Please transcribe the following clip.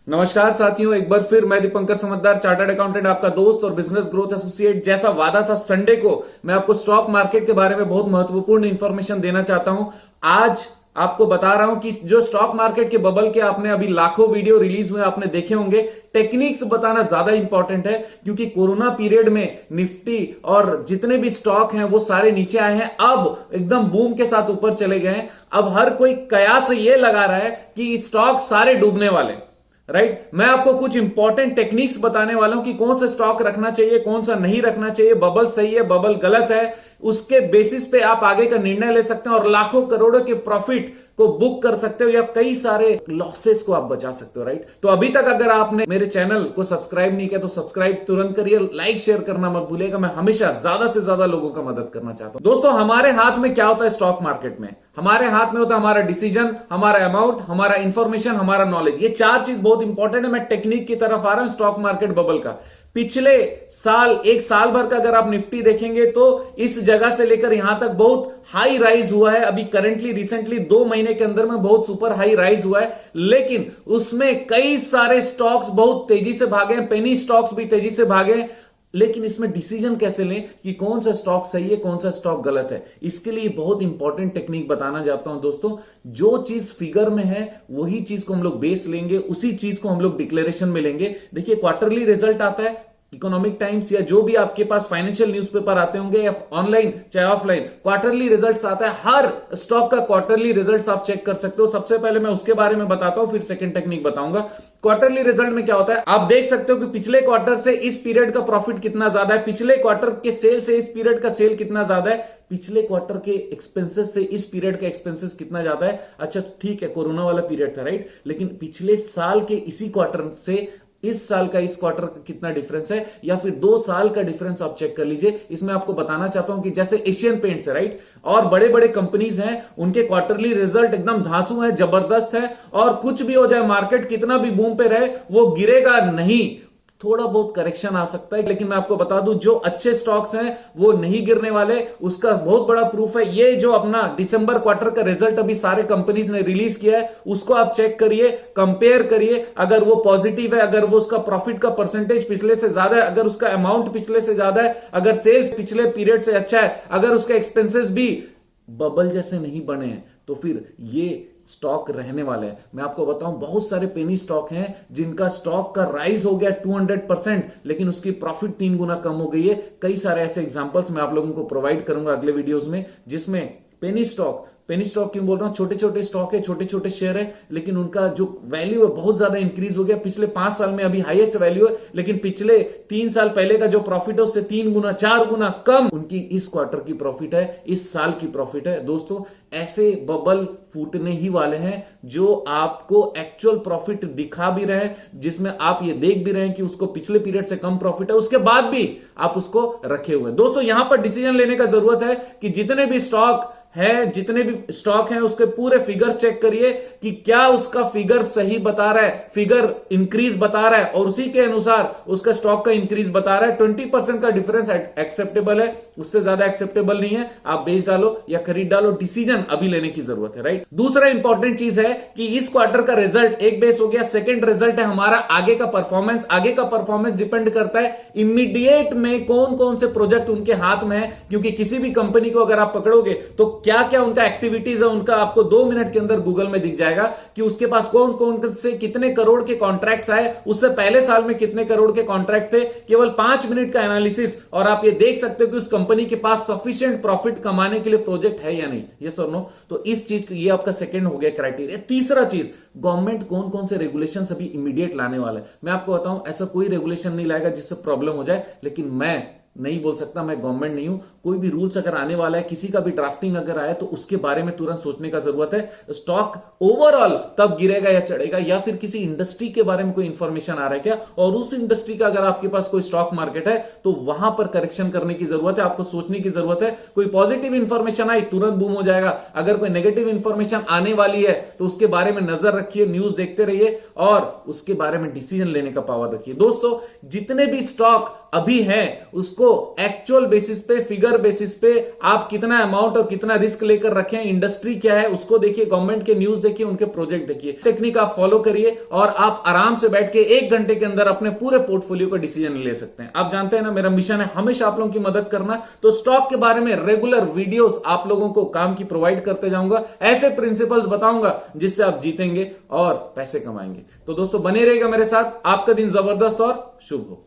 नमस्कार साथियों, एक बार फिर मैं दीपंकर समझदार, चार्टर्ड अकाउंटेंट, आपका दोस्त और बिजनेस ग्रोथ एसोसिएट। जैसा वादा था संडे को, मैं आपको स्टॉक मार्केट के बारे में बहुत महत्वपूर्ण इंफॉर्मेशन देना चाहता हूं। आज आपको बता रहा हूं कि जो स्टॉक मार्केट के बबल के आपने अभी लाखों वीडियो रिलीज हुए आपने देखे होंगे, टेक्निक्स बताना ज्यादा इंपॉर्टेंट है क्योंकि कोरोना पीरियड में निफ्टी और जितने भी स्टॉक हैं वो सारे नीचे आए हैं, अब एकदम बूम के साथ ऊपर चले गए हैं। अब हर कोई कयास ये लगा रहा है कि स्टॉक सारे डूबने वाले, राइट। मैं आपको कुछ इंपॉर्टेंट टेक्निक्स बताने वाला हूं कि कौन सा स्टॉक रखना चाहिए, कौन सा नहीं रखना चाहिए, बबल सही है, बबल गलत है। उसके बेसिस पे आप आगे का निर्णय ले सकते हैं और लाखों करोड़ों के प्रॉफिट को बुक कर सकते हो या कई सारे लॉसेस को आप बचा सकते हो, राइट। तो अभी तक अगर आपने मेरे चैनल को सब्सक्राइब नहीं किया तो सब्सक्राइब तुरंत करिए, लाइक शेयर करना मत भूलिएगा। मैं हमेशा ज्यादा से ज्यादा लोगों का मदद करना चाहता हूं। दोस्तों, हमारे हाथ में क्या होता है स्टॉक मार्केट में? हमारे हाथ में होता है हमारा डिसीजन, हमारा अमाउंट, हमारा इंफॉर्मेशन, हमारा नॉलेज। ये चार चीज बहुत इंपॉर्टेंट है। मैं टेक्निक की तरफ आ रहा हूं स्टॉक मार्केट बबल का। पिछले साल, एक साल भर का अगर आप निफ्टी देखेंगे तो इस जगह से लेकर यहां तक बहुत हाई राइज हुआ है। अभी करंटली रिसेंटली 2 महीने के अंदर में बहुत सुपर हाई राइज हुआ है, लेकिन उसमें कई सारे स्टॉक्स बहुत तेजी से भागे हैं, पेनी स्टॉक्स भी तेजी से भागे हैं। लेकिन इसमें डिसीजन कैसे लें कि कौन सा स्टॉक सही है, कौन सा स्टॉक गलत है? इसके लिए बहुत इंपॉर्टेंट टेक्निक बताना चाहता हूं दोस्तों। जो चीज फिगर में है वही चीज को हम लोग बेस लेंगे, उसी चीज को हम लोग डिक्लेरेशन में लेंगे। देखिए, क्वार्टरली रिजल्ट आता है, इकोनॉमिक टाइम्स या जो भी आपके पास फाइनेंशियल न्यूज़पेपर आते होंगे या ऑनलाइन चाहे ऑफलाइन, क्वार्टरली रिजल्ट्स आता है। हर स्टॉक का क्वार्टरली रिजल्ट्स आप चेक कर सकते हो। सबसे पहले मैं उसके बारे में बताता हूं, फिर सेकंड टेक्निक बताऊंगा। क्वार्टरली रिजल्ट में क्या होता है, आप देख सकते हो कि पिछले क्वार्टर से इस पीरियड का प्रॉफिट कितना ज्यादा है, पिछले क्वार्टर के सेल से इस पीरियड का सेल कितना ज्यादा है, पिछले क्वार्टर के एक्सपेंसेस से इस पीरियड का एक्सपेंसेस कितना ज्यादा है। अच्छा ठीक है, कोरोना वाला पीरियड था, राइट, लेकिन पिछले साल के इसी क्वार्टर से इस साल का इस क्वार्टर का कितना डिफरेंस है, या फिर 2 साल का डिफरेंस आप चेक कर लीजिए। इसमें आपको बताना चाहता हूं कि जैसे एशियन पेंट्स है, राइट, और बड़े बड़े कंपनीज हैं, उनके क्वार्टरली रिजल्ट एकदम धांसू है, जबरदस्त है, और कुछ भी हो जाए, मार्केट कितना भी बूम पे रहे, वो गिरेगा नहीं। थोड़ा बहुत करेक्शन आ सकता है, लेकिन मैं आपको बता दूं जो अच्छे स्टॉक्स हैं वो नहीं गिरने वाले। उसका बहुत बड़ा प्रूफ है ये जो अपना दिसंबर क्वार्टर का रिजल्ट अभी सारे कंपनीज ने रिलीज किया है, उसको आप चेक करिए, कंपेयर करिए। अगर वो पॉजिटिव है, अगर वो उसका प्रॉफिट का परसेंटेज पिछले से ज्यादा है, अगर उसका अमाउंट पिछले से ज्यादा है, अगर सेल्स पिछले पीरियड से अच्छा है, अगर उसका एक्सपेंसेस भी बबल जैसे नहीं बने हैं, तो फिर ये स्टॉक रहने वाले हैं। मैं आपको बताऊं, बहुत सारे पेनी स्टॉक हैं जिनका स्टॉक का राइज हो गया 200%, लेकिन उसकी प्रॉफिट 3 गुना कम हो गई है। कई सारे ऐसे एग्जांपल्स मैं आप लोगों को प्रोवाइड करूंगा अगले वीडियोस में, जिसमें पेनी स्टॉक क्यों बोल रहा हूं, छोटे छोटे स्टॉक है, छोटे छोटे शेयर है, लेकिन उनका जो वैल्यू है बहुत ज्यादा इंक्रीज हो गया। पिछले 5 साल में अभी हाईएस्ट वैल्यू है, लेकिन पिछले 3 साल पहले का जो प्रॉफिट है उससे 3 गुना 4 गुना कम उनकी इस क्वार्टर की प्रॉफिट है, इस साल की प्रॉफिट है। दोस्तों, ऐसे बबल फूटने ही वाले हैं जो आपको एक्चुअल प्रॉफिट दिखा भी रहे हैं, जिसमें आप ये देख भी रहे हैं कि उसको पिछले पीरियड से कम प्रॉफिट है, उसके बाद भी आप उसको रखे हुए। दोस्तों, यहां पर डिसीजन लेने का जरूरत है कि जितने भी स्टॉक है, जितने भी स्टॉक हैं, उसके पूरे फिगर चेक करिए कि क्या उसका फिगर सही बता रहा है, फिगर इंक्रीज बता रहा है, और उसी के अनुसार उसका स्टॉक का इंक्रीज बता रहा है। 20% का डिफरेंस एक्सेप्टेबल है, उससे ज्यादा एक्सेप्टेबल नहीं है। आप बेच डालो या खरीद डालो, डिसीजन अभी लेने की जरूरत है, राइट। दूसरा इंपॉर्टेंट चीज है कि इस क्वार्टर का रिजल्ट एक बेस हो गया, सेकंड रिजल्ट है हमारा आगे का परफॉर्मेंस। आगे का परफॉर्मेंस डिपेंड करता है इमीडिएट में कौन कौन से प्रोजेक्ट उनके हाथ में है, क्योंकि किसी भी कंपनी को अगर आप पकड़ोगे तो क्या क्या उनका एक्टिविटीज है, उनका आपको 2 मिनट के अंदर गूगल में दिख जाएगा कि उसके पास कौन कौन से कितने करोड़ के कॉन्ट्रैक्ट्स आए, उससे पहले साल में कितने करोड़ के कॉन्ट्रैक्ट थे। केवल 5 मिनट का एनालिसिस और आप ये देख सकते हो कि उस कंपनी के पास सफिशिएंट प्रॉफिट कमाने के लिए प्रोजेक्ट है या नहीं, यस और नो। तो इस चीज ये आपका सेकंड हो गया क्राइटेरिया। तीसरा चीज, गवर्नमेंट कौन कौन से रेगुलेशन अभी इमीडिएट लाने वाला है। मैं आपको बताऊं, ऐसा कोई रेगुलेशन नहीं लाएगा जिससे प्रॉब्लम हो जाए, लेकिन मैं नहीं बोल सकता, मैं गवर्नमेंट नहीं हूं। कोई भी रूल्स अगर आने वाला है, किसी का भी ड्राफ्टिंग अगर आया, तो उसके बारे में तुरंत सोचने का जरूरत है। स्टॉक ओवरऑल कब गिरेगा या चढ़ेगा, या फिर किसी इंडस्ट्री के बारे में कोई इंफॉर्मेशन आ रहा है क्या, और उस इंडस्ट्री का अगर आपके पास कोई स्टॉक मार्केट है तो वहां पर करेक्शन करने की जरूरत है, आपको सोचने की जरूरत है। कोई पॉजिटिव इंफॉर्मेशन आई तुरंत बूम हो जाएगा, अगर कोई नेगेटिव इंफॉर्मेशन आने वाली है तो उसके बारे में नजर रखिए, न्यूज देखते रहिए और उसके बारे में डिसीजन लेने का पावर रखिए। दोस्तों, जितने भी स्टॉक अभी हैं उसको उसको एक्चुअल बेसिस पे, फिगर बेसिस पे आप कितना अमाउंट और कितना रिस्क लेकर रखें, इंडस्ट्री क्या है उसको देखिए, गवर्नमेंट के न्यूज देखिए, उनके प्रोजेक्ट देखिए, टेक्निक आप फॉलो करिए और आप आराम से बैठ के 1 घंटे के अंदर अपने पूरे पोर्टफोलियो का डिसीजन ले सकते हैं। आप जानते हैं ना, मेरा मिशन है हमेशा आप लोगों की मदद करना, तो स्टॉक के बारे में रेगुलर वीडियोस आप लोगों को काम की प्रोवाइड करते जाऊंगा, ऐसे प्रिंसिपल्स बताऊंगा जिससे आप जीतेंगे और पैसे कमाएंगे। तो दोस्तों बने रहेगा मेरे साथ, आपका दिन जबरदस्त और शुभ हो।